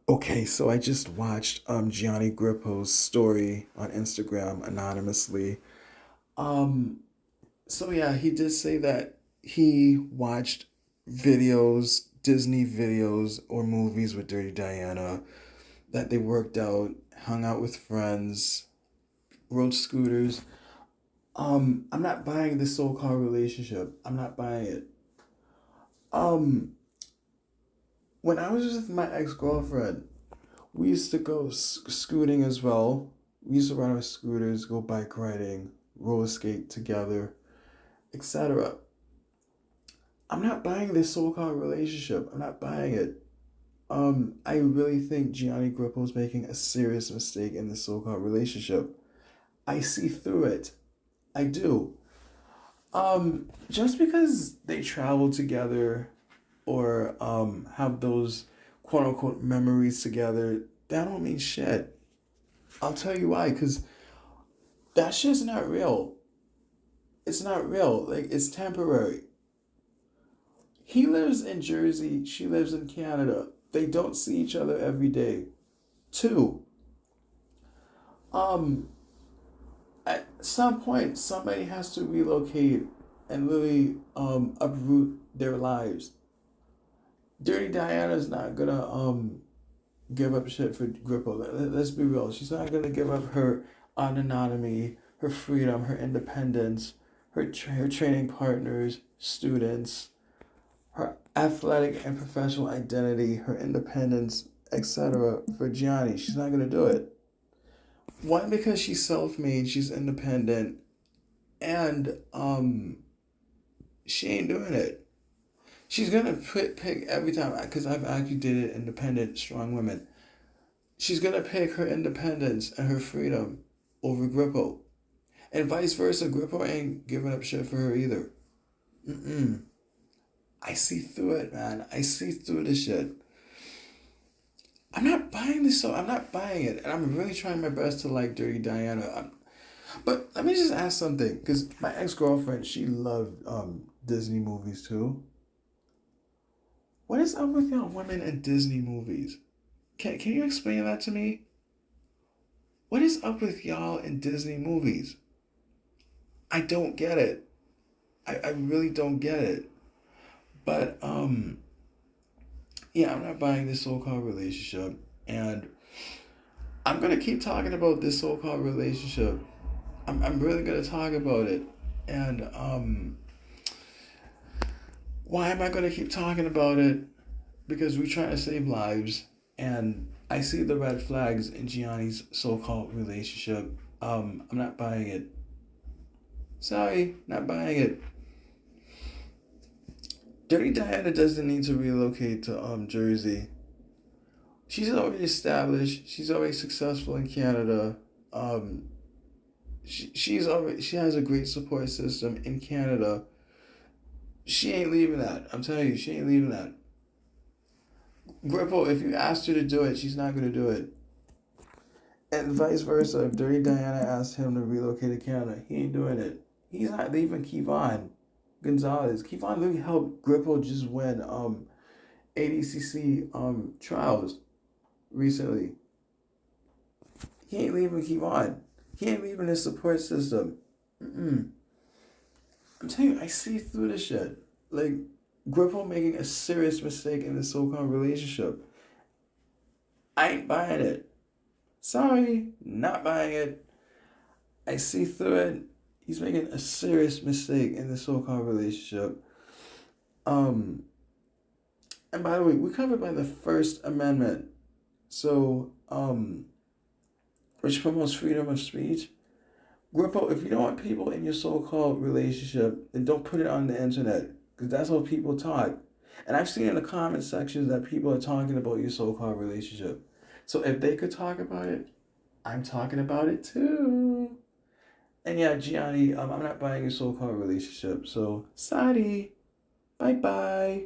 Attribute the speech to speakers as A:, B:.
A: Okay, so I just watched Gianni Grippo's story on Instagram anonymously. Um, so yeah, he did say that he watched videos, Disney videos or movies with Dirty Diana, that they worked out, hung out with friends, rode scooters. I'm not buying this so-called relationship. I'm not buying it. Um, when I was with my ex-girlfriend, we used to go scooting as well. We used to ride our scooters, go bike riding, roller skate together, etc. I'm not buying this so-called relationship. I'm not buying it. I really think Gianni Grippo's making a serious mistake in this so-called relationship. I see through it. I do. Just because they travel together or have those quote unquote memories together, that don't mean shit. I'll tell you why, because that shit's not real. It's not real. Like, it's temporary. He lives in Jersey, she lives in Canada. They don't see each other every day. Two, um, at some point, somebody has to relocate and really uproot their lives. Dirty Diana's not gonna give up shit for Grippo. Let's be real. She's not gonna give up her autonomy, her freedom, her independence, her training partners, students, her athletic and professional identity, her independence, etc. for Gianni. She's not gonna do it. One, because she's self-made, she's independent, and she ain't doing it. She's gonna pick every time because I've actually dated independent, strong women. She's gonna pick her independence and her freedom over Grippo, and vice versa. Grippo ain't giving up shit for her either. Mm-mm. I see through it, man. I see through this shit. I'm not buying this, so I'm not buying it, and I'm really trying my best to like Dirty Diana. But let me just ask something, because my ex girlfriend, she loved Disney movies too. What is up with y'all women in Disney movies? Can you explain that to me? What is up with y'all in Disney movies? I don't get it. I really don't get it. But yeah, I'm not buying this so-called relationship, and I'm gonna keep talking about this so-called relationship. I'm really gonna talk about it, and why am I gonna keep talking about it? Because we're trying to save lives, and I see the red flags in Gianni's so-called relationship. I'm not buying it. Sorry, not buying it. Dirty Diana doesn't need to relocate to Jersey. She's already established. She's already successful in Canada. Um, she has a great support system in Canada. She ain't leaving that. I'm telling you, she ain't leaving that. Grippo, if you asked her to do it, she's not gonna do it. And vice versa. If Dirty Diana asked him to relocate to Canada, he ain't doing it. He's not leaving Kevon Gonzalez. Kevon literally helped Grippo just win ADCC trials recently. He ain't leaving Kevon. He ain't leaving his support system. Mm-mm. I'm telling you, I see through this shit. Like, Grippo making a serious mistake in this so-called relationship. I ain't buying it. Sorry, not buying it. I see through it. He's making a serious mistake in this so-called relationship. Um, and by the way, we covered by the First Amendment. So, which promotes freedom of speech. Grippo, if you don't want people in your so-called relationship, then don't put it on the internet, because that's how people talk. And I've seen in the comment sections that people are talking about your so-called relationship. So if they could talk about it, I'm talking about it too. And yeah, Gianni, I'm not buying your so-called relationship. So sorry. Bye bye.